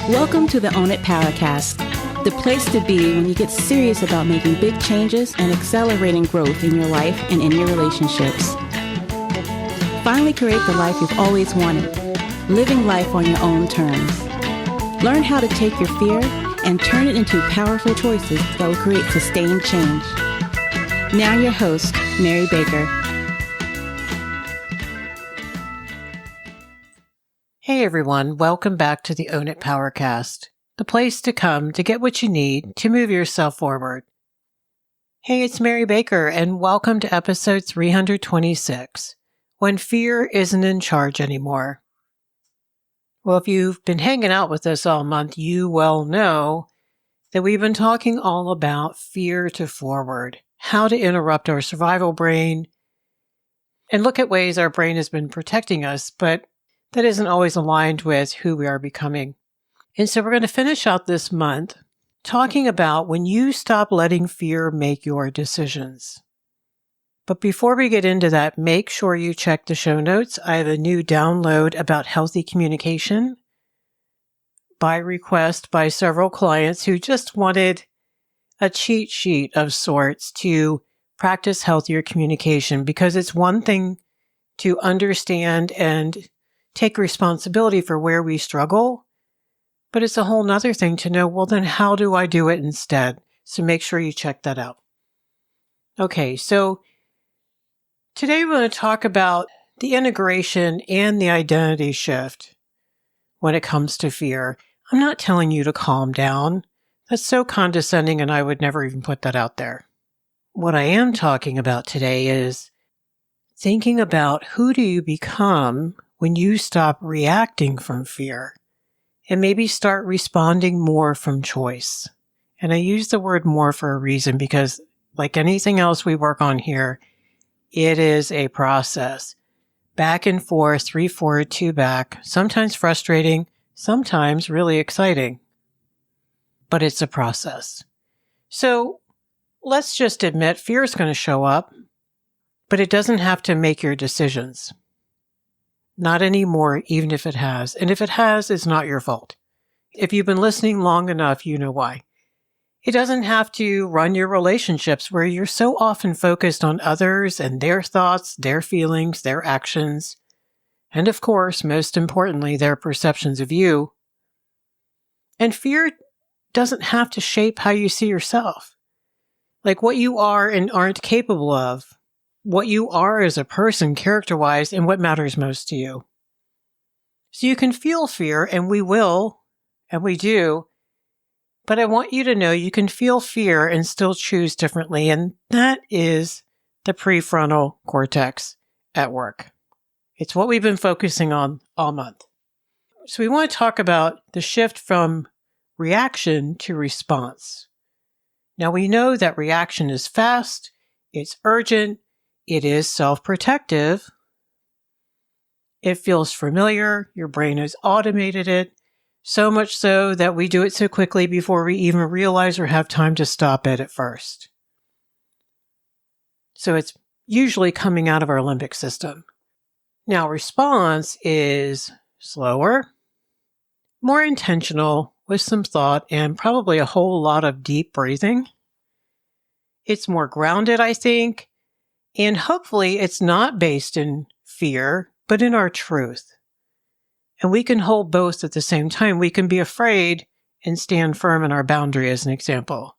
Welcome to the Own It Powercast, the place to be when you get serious about making big changes and accelerating growth in your life and in your relationships. Finally create the life you've always wanted, living life on your own terms. Learn how to take your fear and turn it into powerful choices that will create sustained change. Now your host, Mary Baker. Hey everyone, welcome back to the Own It Powercast, the place to come to get what you need to move yourself forward. Hey, it's Mary Baker, and welcome to episode 326, When Fear Isn't in Charge Anymore. Well, if you've been hanging out with us all month, you well know that we've been talking all about fear to forward, how to interrupt our survival brain, and look at ways our brain has been protecting us, but that isn't always aligned with who we are becoming. And so we're going to finish out this month talking about when you stop letting fear make your decisions. But before we get into that, make sure you check the show notes. I have a new download about healthy communication by request by several clients who just wanted a cheat sheet of sorts to practice healthier communication, because it's one thing to understand and take responsibility for where we struggle, but it's a whole nother thing to know, well, then how do I do it instead? So make sure you check that out. Okay, so today we're going to talk about the integration and the identity shift when it comes to fear. I'm not telling you to calm down. That's so condescending, and I would never even put that out there. What I am talking about today is thinking about who do you become when you stop reacting from fear and maybe start responding more from choice. And I use the word more for a reason, because like anything else we work on here, it is a process. Back and forth, 3 forward, 2 back, sometimes frustrating, sometimes really exciting. But it's a process. So let's just admit fear is going to show up, but it doesn't have to make your decisions. Not anymore, even if it has. And if it has, it's not your fault. If you've been listening long enough, you know why. It doesn't have to run your relationships where you're so often focused on others and their thoughts, their feelings, their actions, and of course, most importantly, their perceptions of you. And fear doesn't have to shape how you see yourself. Like what you are and aren't capable of. What you are as a person character-wise, and what matters most to you. So you can feel fear, and we will, and we do, but I want you to know you can feel fear and still choose differently, and that is the prefrontal cortex at work. It's what we've been focusing on all month. So we want to talk about the shift from reaction to response. Now we know that reaction is fast, it's urgent, it is self-protective. It feels familiar. Your brain has automated it, so much so that we do it so quickly before we even realize or have time to stop it at first. So it's usually coming out of our limbic system. Now, response is slower, more intentional, with some thought and probably a whole lot of deep breathing. It's more grounded, I think. And hopefully it's not based in fear, but in our truth. And we can hold both at the same time. We can be afraid and stand firm in our boundary, as an example.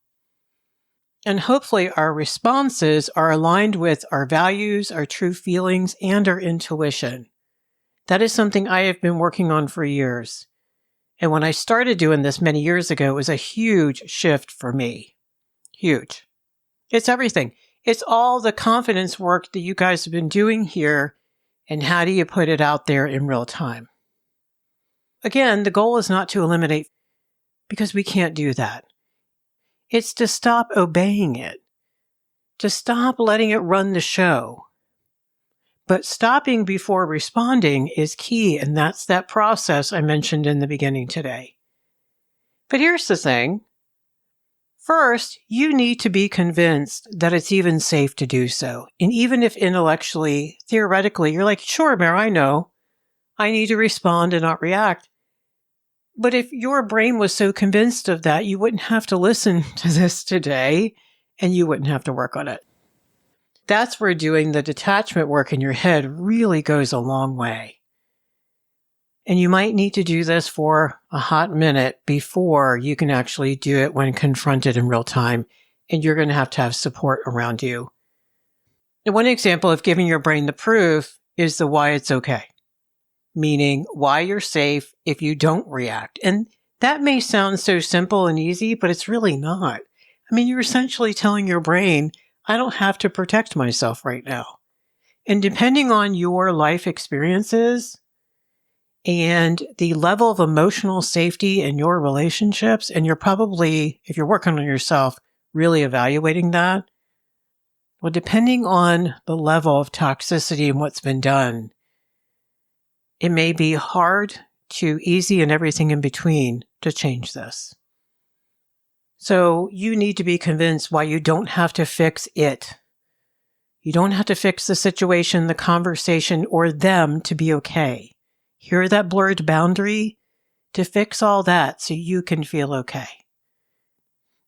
And hopefully our responses are aligned with our values, our true feelings, and our intuition. That is something I have been working on for years. And when I started doing this many years ago, it was a huge shift for me. Huge. It's everything. It's all the confidence work that you guys have been doing here, and how do you put it out there in real time? Again, the goal is not to eliminate, because we can't do that. It's to stop obeying it, to stop letting it run the show. But stopping before responding is key, and that's that process I mentioned in the beginning today. But here's the thing. First, you need to be convinced that it's even safe to do so. And even if intellectually, theoretically, you're like, sure, Mary, I know. I need to respond and not react. But if your brain was so convinced of that, you wouldn't have to listen to this today and you wouldn't have to work on it. That's where doing the detachment work in your head really goes a long way. And you might need to do this for a hot minute before you can actually do it when confronted in real time. And you're going to have support around you. And one example of giving your brain the proof is the why it's okay. Meaning why you're safe if you don't react. And that may sound so simple and easy, but it's really not. I mean, you're essentially telling your brain, I don't have to protect myself right now. And depending on your life experiences and the level of emotional safety in your relationships, and you're probably, if you're working on yourself, really evaluating that. Well, depending on the level of toxicity and what's been done, it may be hard to easy and everything in between to change this. So you need to be convinced why you don't have to fix it. You don't have to fix the situation, the conversation, or them to be okay. Hear that blurred boundary? To fix all that so you can feel okay.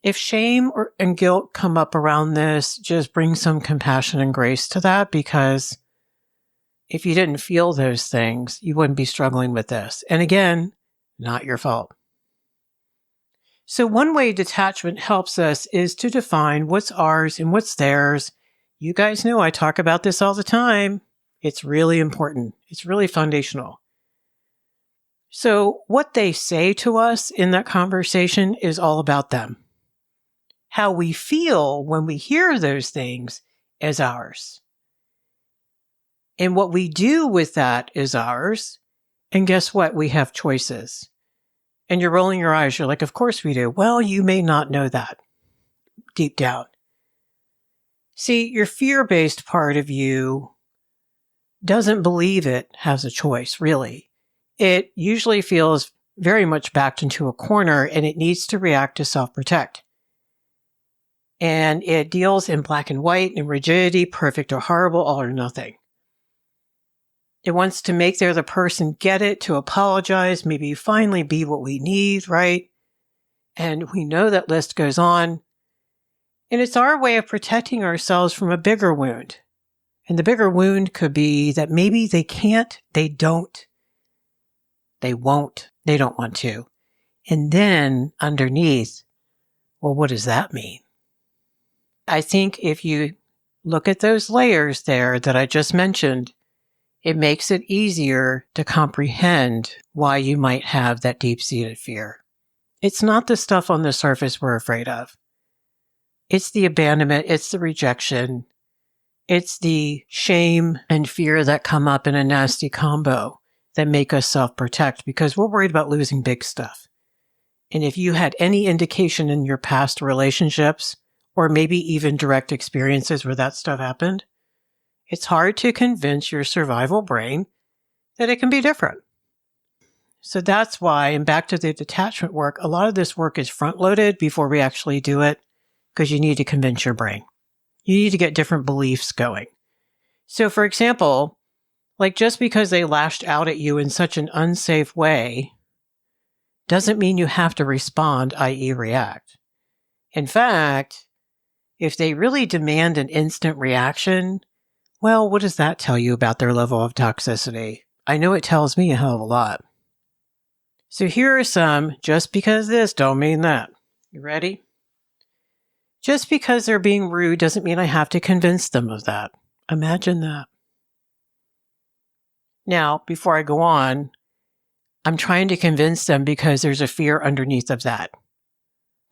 If shame and guilt come up around this, just bring some compassion and grace to that, because if you didn't feel those things, you wouldn't be struggling with this. And again, not your fault. So one way detachment helps us is to define what's ours and what's theirs. You guys know I talk about this all the time. It's really important. It's really foundational. So what they say to us in that conversation is all about them. How we feel when we hear those things is ours. And what we do with that is ours. And guess what? We have choices. And you're rolling your eyes. You're like, of course we do. Well, you may not know that deep down. See, your fear-based part of you doesn't believe it has a choice, really. It usually feels very much backed into a corner and it needs to react to self-protect. And it deals in black and white and rigidity, perfect or horrible, all or nothing. It wants to make the other person get it, to apologize, maybe finally be what we need, right? And we know that list goes on. And it's our way of protecting ourselves from a bigger wound. And the bigger wound could be that maybe they can't, they don't, they won't, they don't want to. And then underneath, well, what does that mean? I think if you look at those layers there that I just mentioned, it makes it easier to comprehend why you might have that deep-seated fear. It's not the stuff on the surface we're afraid of. It's the abandonment, it's the rejection, it's the shame and fear that come up in a nasty combo that make us self-protect because we're worried about losing big stuff. And if you had any indication in your past relationships, or maybe even direct experiences where that stuff happened, it's hard to convince your survival brain that it can be different. So that's why, and back to the detachment work, a lot of this work is front-loaded before we actually do it, because you need to convince your brain. You need to get different beliefs going. So for example, like just because they lashed out at you in such an unsafe way doesn't mean you have to respond, i.e. react. In fact, if they really demand an instant reaction, well, what does that tell you about their level of toxicity? I know it tells me a hell of a lot. So here are some, just because this don't mean that. You ready? Just because they're being rude doesn't mean I have to convince them of that. Imagine that. Now, before I go on, I'm trying to convince them because there's a fear underneath of that.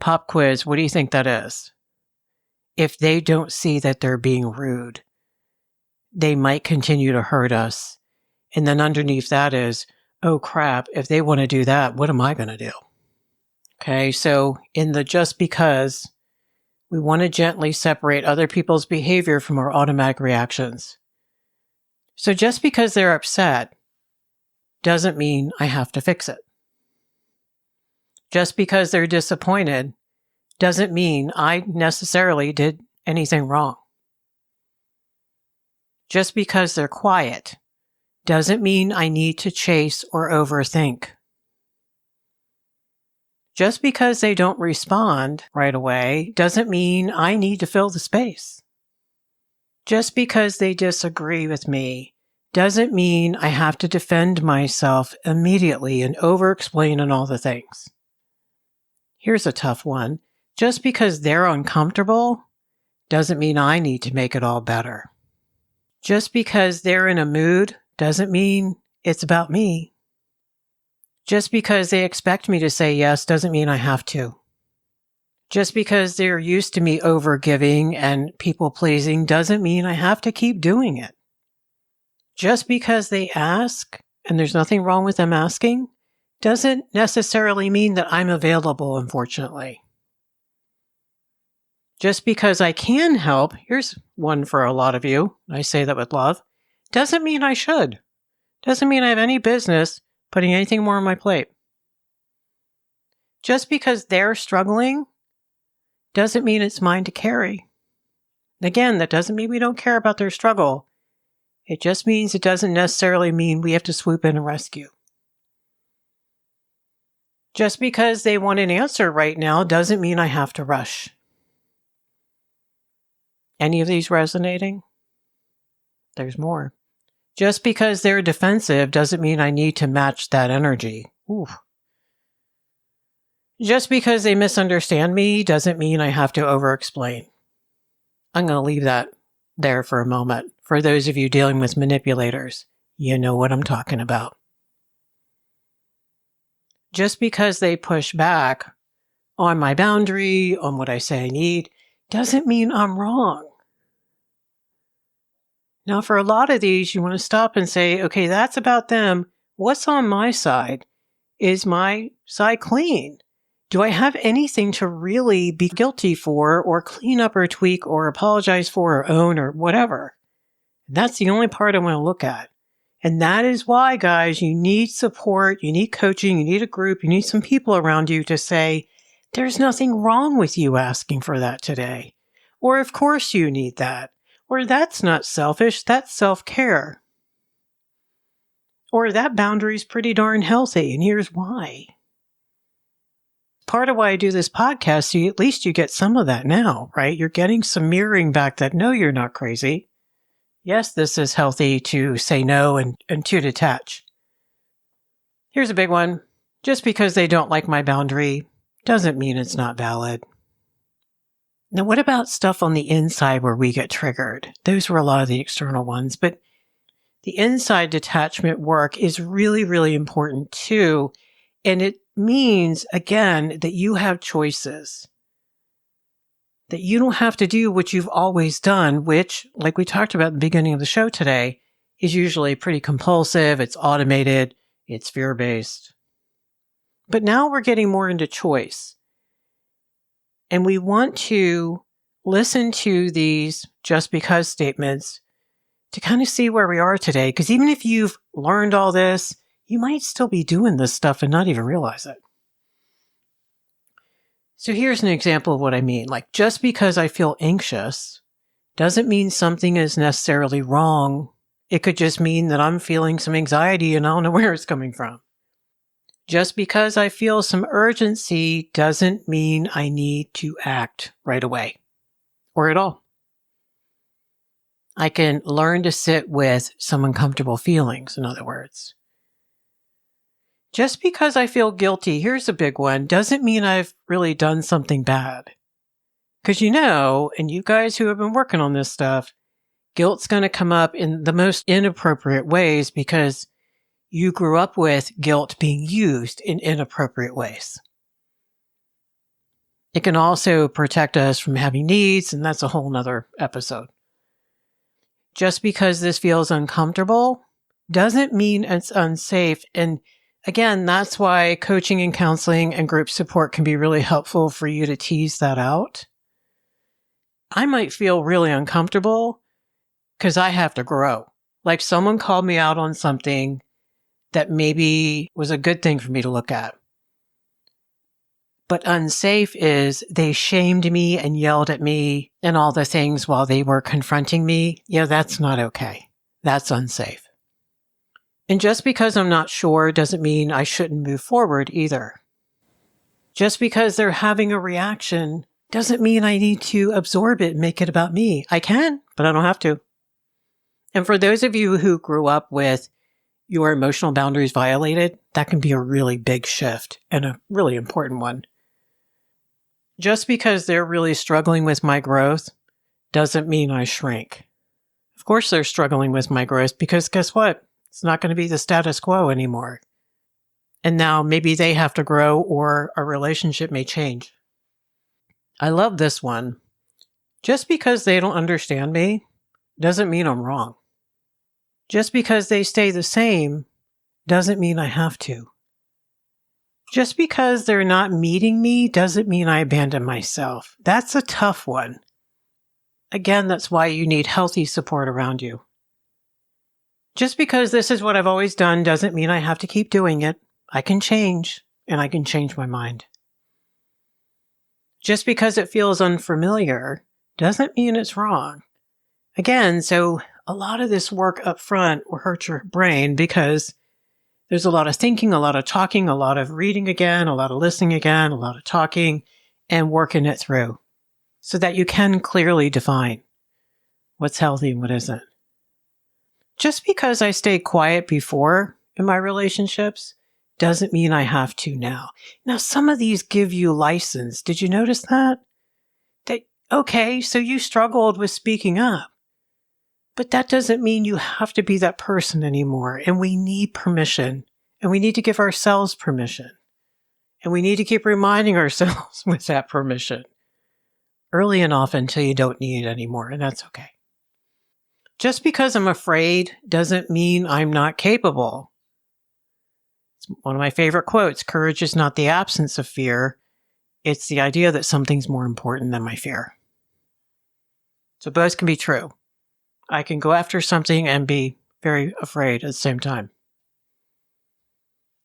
Pop quiz, what do you think that is? If they don't see that they're being rude, they might continue to hurt us. And then underneath that is, oh crap, if they want to do that, what am I going to do? Okay, so in the just because, we want to gently separate other people's behavior from our automatic reactions. So just because they're upset doesn't mean I have to fix it. Just because they're disappointed doesn't mean I necessarily did anything wrong. Just because they're quiet doesn't mean I need to chase or overthink. Just because they don't respond right away doesn't mean I need to fill the space. Just because they disagree with me doesn't mean I have to defend myself immediately and over-explain and all the things. Here's a tough one. Just because they're uncomfortable doesn't mean I need to make it all better. Just because they're in a mood doesn't mean it's about me. Just because they expect me to say yes doesn't mean I have to. Just because they're used to me over-giving and people-pleasing doesn't mean I have to keep doing it. Just because they ask, and there's nothing wrong with them asking, doesn't necessarily mean that I'm available, unfortunately. Just because I can help, here's one for a lot of you, I say that with love, doesn't mean I should. Doesn't mean I have any business putting anything more on my plate. Just because they're struggling doesn't mean it's mine to carry. Again, that doesn't mean we don't care about their struggle. It just means it doesn't necessarily mean we have to swoop in and rescue. Just because they want an answer right now doesn't mean I have to rush. Any of these resonating? There's more. Just because they're defensive doesn't mean I need to match that energy. Ooh. Just because they misunderstand me doesn't mean I have to over-explain. I'm going to leave that there for a moment. For those of you dealing with manipulators, you know what I'm talking about. Just because they push back on my boundary, on what I say I need, doesn't mean I'm wrong. Now, for a lot of these, you want to stop and say, okay, that's about them. What's on my side? Is my side clean? Do I have anything to really be guilty for or clean up or tweak or apologize for or own or whatever? That's the only part I want to look at. And that is why, guys, you need support, you need coaching, you need a group, you need some people around you to say, there's nothing wrong with you asking for that today. Or, of course, you need that. Or, that's not selfish, that's self-care. Or, that boundary's pretty darn healthy, and here's why. Part of why I do this podcast, so at least you get some of that now, right? You're getting some mirroring back that, no, you're not crazy. Yes, this is healthy to say no and to detach. Here's a big one. Just because they don't like my boundary doesn't mean it's not valid. Now, what about stuff on the inside where we get triggered? Those were a lot of the external ones, but the inside detachment work is really, really important too. And it means, again, that you have choices. That you don't have to do what you've always done, which, like we talked about at the beginning of the show today, is usually pretty compulsive, it's automated, it's fear-based. But now we're getting more into choice. And we want to listen to these just because statements to kind of see where we are today. Because even if you've learned all this, you might still be doing this stuff and not even realize it. So here's an example of what I mean. Like, just because I feel anxious doesn't mean something is necessarily wrong. It could just mean that I'm feeling some anxiety and I don't know where it's coming from. Just because I feel some urgency doesn't mean I need to act right away or at all. I can learn to sit with some uncomfortable feelings, in other words. Just because I feel guilty, here's a big one, doesn't mean I've really done something bad. Because and you guys who have been working on this stuff, guilt's going to come up in the most inappropriate ways because you grew up with guilt being used in inappropriate ways. It can also protect us from having needs, and that's a whole nother episode. Just because this feels uncomfortable doesn't mean it's unsafe. And again, that's why coaching and counseling and group support can be really helpful for you to tease that out. I might feel really uncomfortable because I have to grow. Like someone called me out on something that maybe was a good thing for me to look at. But unsafe is they shamed me and yelled at me and all the things while they were confronting me. That's not okay. That's unsafe. And just because I'm not sure doesn't mean I shouldn't move forward either. Just because they're having a reaction doesn't mean I need to absorb it and make it about me. I can, but I don't have to. And for those of you who grew up with your emotional boundaries violated, that can be a really big shift and a really important one. Just because they're really struggling with my growth doesn't mean I shrink. Of course they're struggling with my growth because guess what? It's not going to be the status quo anymore. And now maybe they have to grow or a relationship may change. I love this one. Just because they don't understand me doesn't mean I'm wrong. Just because they stay the same doesn't mean I have to. Just because they're not meeting me doesn't mean I abandon myself. That's a tough one. Again, that's why you need healthy support around you. Just because this is what I've always done doesn't mean I have to keep doing it. I can change, and I can change my mind. Just because it feels unfamiliar doesn't mean it's wrong. Again, so a lot of this work up front will hurt your brain because there's a lot of thinking, a lot of talking, a lot of reading again, a lot of listening again, a lot of talking, and working it through so that you can clearly define what's healthy and what isn't. Just because I stayed quiet before in my relationships doesn't mean I have to now. Now, some of these give you license. Did you notice that? Okay, so you struggled with speaking up. But that doesn't mean you have to be that person anymore. And we need permission. And we need to give ourselves permission. And we need to keep reminding ourselves with that permission. Early and often until you don't need it anymore. And that's okay. Just because I'm afraid doesn't mean I'm not capable. It's one of my favorite quotes. Courage is not the absence of fear. It's the idea that something's more important than my fear. So both can be true. I can go after something and be very afraid at the same time.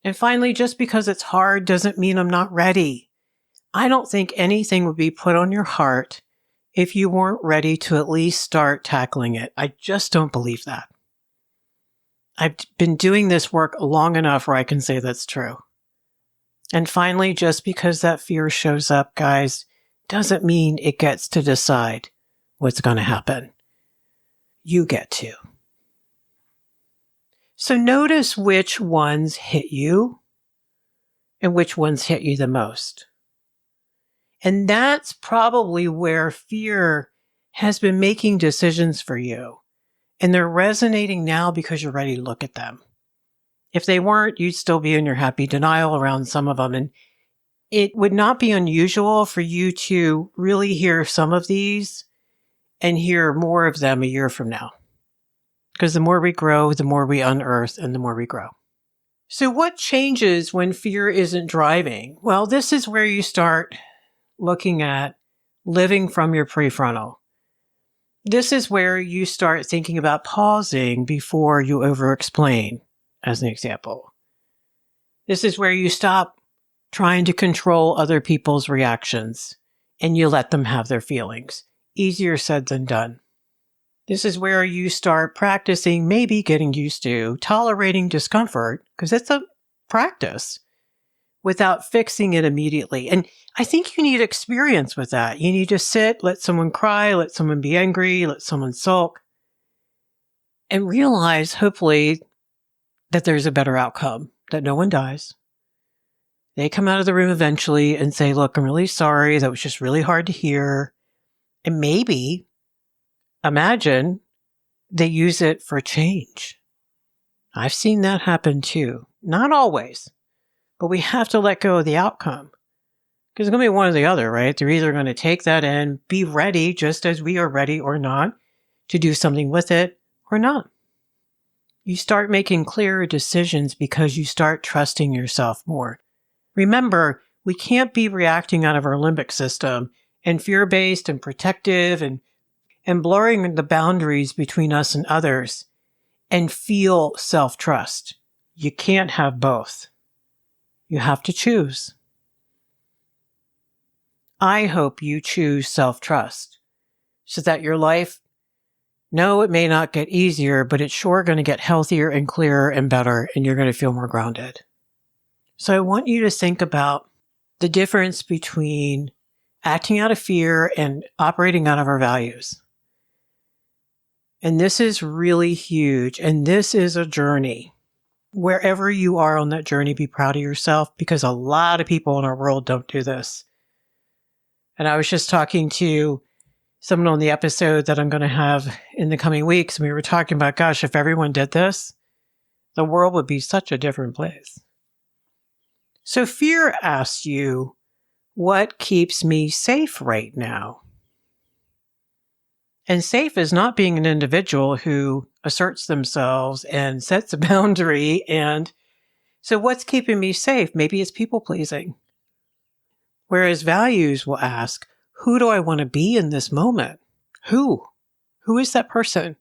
And finally, just because it's hard doesn't mean I'm not ready. I don't think anything would be put on your heart if you weren't ready to at least start tackling it. I just don't believe that. I've been doing this work long enough where I can say that's true. And finally, just because that fear shows up, guys, doesn't mean it gets to decide what's going to happen. You get to. So notice which ones hit you and which ones hit you the most. And that's probably where fear has been making decisions for you. And they're resonating now because you're ready to look at them. If they weren't, you'd still be in your happy denial around some of them. And it would not be unusual for you to really hear some of these and hear more of them a year from now. Because the more we grow, the more we unearth and the more we grow. So what changes when fear isn't driving? Well, this is where you start looking at living from your prefrontal. This is where you start thinking about pausing before you over-explain, as an example. This is where you stop trying to control other people's reactions and you let them have their feelings. Easier said than done. This is where you start practicing, maybe getting used to tolerating discomfort, because it's a practice, without fixing it immediately. And I think you need experience with that. You need to sit, let someone cry, let someone be angry, let someone sulk, and realize, hopefully, that there's a better outcome, that no one dies. They come out of the room eventually and say, look, I'm really sorry. That was just really hard to hear. And maybe, imagine, they use it for change. I've seen that happen too. Not always, but we have to let go of the outcome. Because it's going to be one or the other, right? They're either going to take that in, be ready, just as we are ready or not, to do something with it or not. You start making clearer decisions because you start trusting yourself more. Remember, we can't be reacting out of our limbic system and fear-based and protective and blurring the boundaries between us and others and feel self-trust. You can't have both. You have to choose. I hope you choose self-trust so that your life, no, it may not get easier, but it's sure going to get healthier and clearer and better, and you're going to feel more grounded. So I want you to think about the difference between acting out of fear and operating out of our values. And this is really huge. And this is a journey. Wherever you are on that journey, be proud of yourself, because a lot of people in our world don't do this. And I was just talking to someone on the episode that I'm going to have in the coming weeks. And we were talking about, gosh, if everyone did this, the world would be such a different place. So fear asks you, what keeps me safe right now? And safe is not being an individual who asserts themselves and sets a boundary. And so what's keeping me safe? Maybe it's people pleasing. Whereas values will ask, who do I want to be in this moment? Who? Who is that person?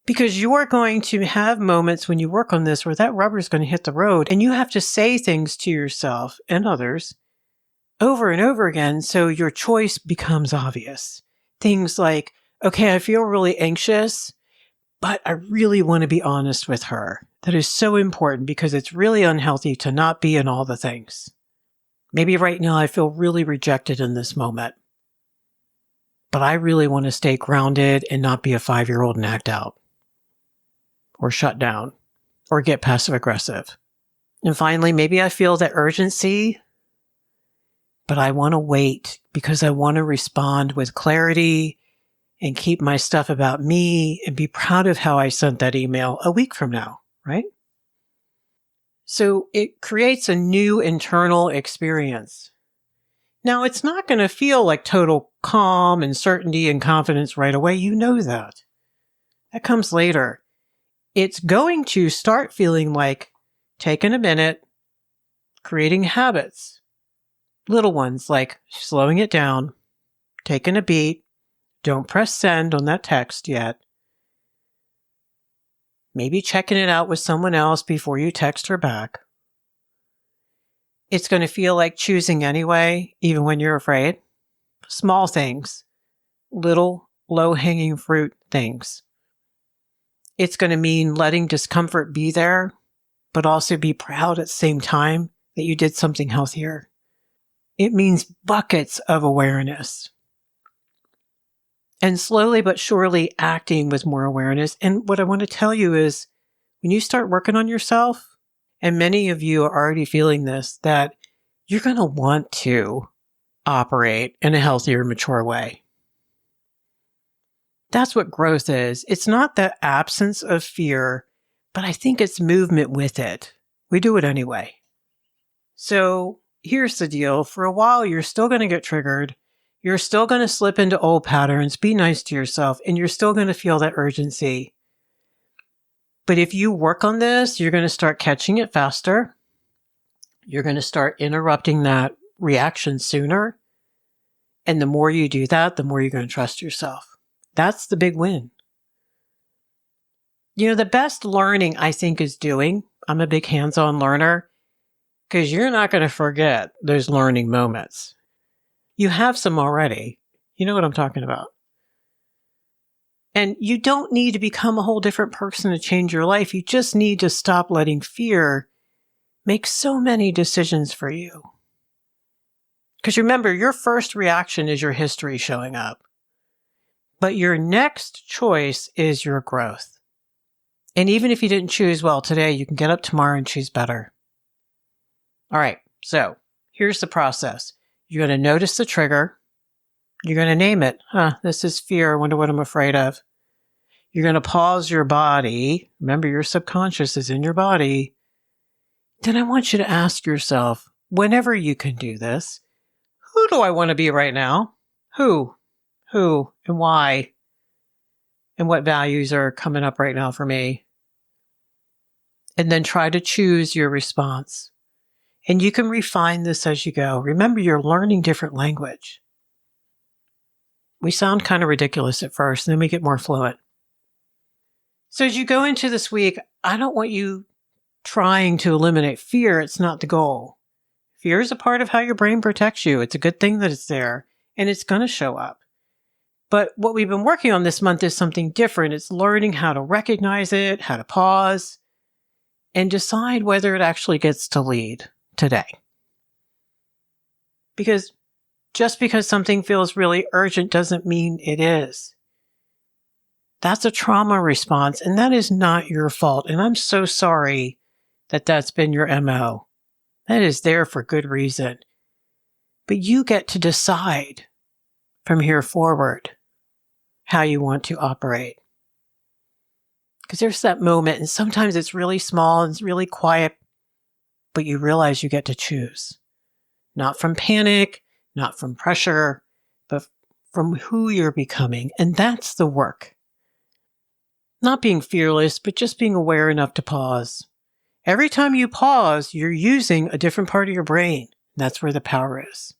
Because you are going to have moments when you work on this where that rubber is going to hit the road, and you have to say things to yourself and others over and over again so your choice becomes obvious. Things like, okay, I feel really anxious, but I really want to be honest with her. That is so important because it's really unhealthy to not be in all the things. Maybe right now I feel really rejected in this moment, but I really want to stay grounded and not be a 5-year-old and act out or shut down or get passive aggressive. And finally, maybe I feel that urgency, but I want to wait because I want to respond with clarity and keep my stuff about me and be proud of how I sent that email a week from now, right? So it creates a new internal experience. Now, it's not going to feel like total calm and certainty and confidence right away. You know that. That comes later. It's going to start feeling like taking a minute, creating habits. Little ones like slowing it down, taking a beat, don't press send on that text yet. Maybe checking it out with someone else before you text her back. It's going to feel like choosing anyway, even when you're afraid. Small things, little low-hanging fruit things. It's going to mean letting discomfort be there, but also be proud at the same time that you did something healthier. It means buckets of awareness. And slowly but surely acting with more awareness. And what I want to tell you is, when you start working on yourself, and many of you are already feeling this, that you're going to want to operate in a healthier, mature way. That's what growth is. It's not the absence of fear, but I think it's movement with it. We do it anyway. So here's the deal. For a while, you're still going to get triggered. You're still going to slip into old patterns. Be nice to yourself, and you're still going to feel that urgency. But if you work on this, you're going to start catching it faster. You're going to start interrupting that reaction sooner. And the more you do that, the more you're going to trust yourself. That's the big win. You know, the best learning, I think, is doing. I'm a big hands-on learner because you're not going to forget those learning moments. You have some already. You know what I'm talking about. And you don't need to become a whole different person to change your life. You just need to stop letting fear make so many decisions for you. Because remember, your first reaction is your history showing up. But your next choice is your growth. And even if you didn't choose well today, you can get up tomorrow and choose better. All right, so here's the process. You're going to notice the trigger. You're going to name it. This is fear. I wonder what I'm afraid of. You're going to pause your body. Remember, your subconscious is in your body. Then I want you to ask yourself, whenever you can do this, who do I want to be right now? Who, and why? And what values are coming up right now for me? And then try to choose your response. And you can refine this as you go. Remember, you're learning different language. We sound kind of ridiculous at first, and then we get more fluent. So as you go into this week, I don't want you trying to eliminate fear. It's not the goal. Fear is a part of how your brain protects you. It's a good thing that it's there, and it's going to show up. But what we've been working on this month is something different. It's learning how to recognize it, how to pause, and decide whether it actually gets to lead today. Because just because something feels really urgent doesn't mean it is. That's a trauma response, and that is not your fault. And I'm so sorry that that's been your MO. That is there for good reason. But you get to decide from here forward how you want to operate. Because there's that moment, and sometimes it's really small and it's really quiet, but you realize you get to choose. Not from panic, not from pressure, but from who you're becoming. And that's the work. Not being fearless, but just being aware enough to pause. Every time you pause, you're using a different part of your brain. That's where the power is.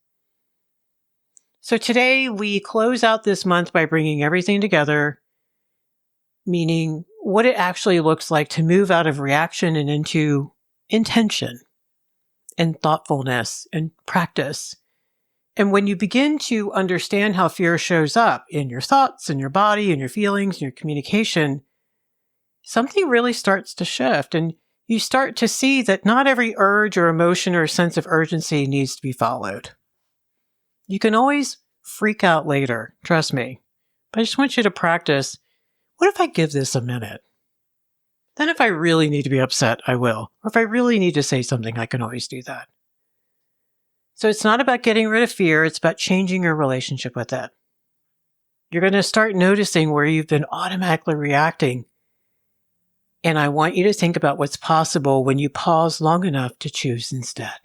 So today we close out this month by bringing everything together, meaning what it actually looks like to move out of reaction and into intention and thoughtfulness and practice. And when you begin to understand how fear shows up in your thoughts, in your body, in your feelings, in your communication, something really starts to shift. And you start to see that not every urge or emotion or sense of urgency needs to be followed. You can always freak out later, trust me. But I just want you to practice, what if I give this a minute? Then if I really need to be upset, I will. Or if I really need to say something, I can always do that. So it's not about getting rid of fear, it's about changing your relationship with it. You're going to start noticing where you've been automatically reacting. And I want you to think about what's possible when you pause long enough to choose instead.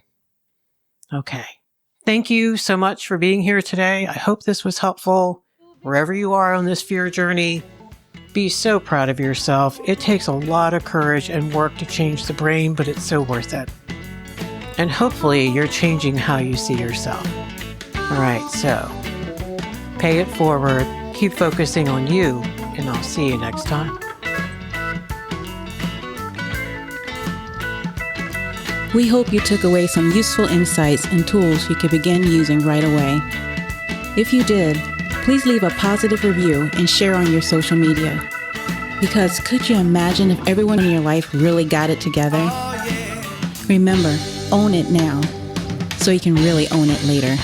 Okay. Thank you so much for being here today. I hope this was helpful. Wherever you are on this fear journey, be so proud of yourself. It takes a lot of courage and work to change the brain, but it's so worth it. And hopefully you're changing how you see yourself. All right, so pay it forward, keep focusing on you, and I'll see you next time. We hope you took away some useful insights and tools you can begin using right away. If you did, please leave a positive review and share on your social media. Because could you imagine if everyone in your life really got it together? Remember, own it now, so you can really own it later.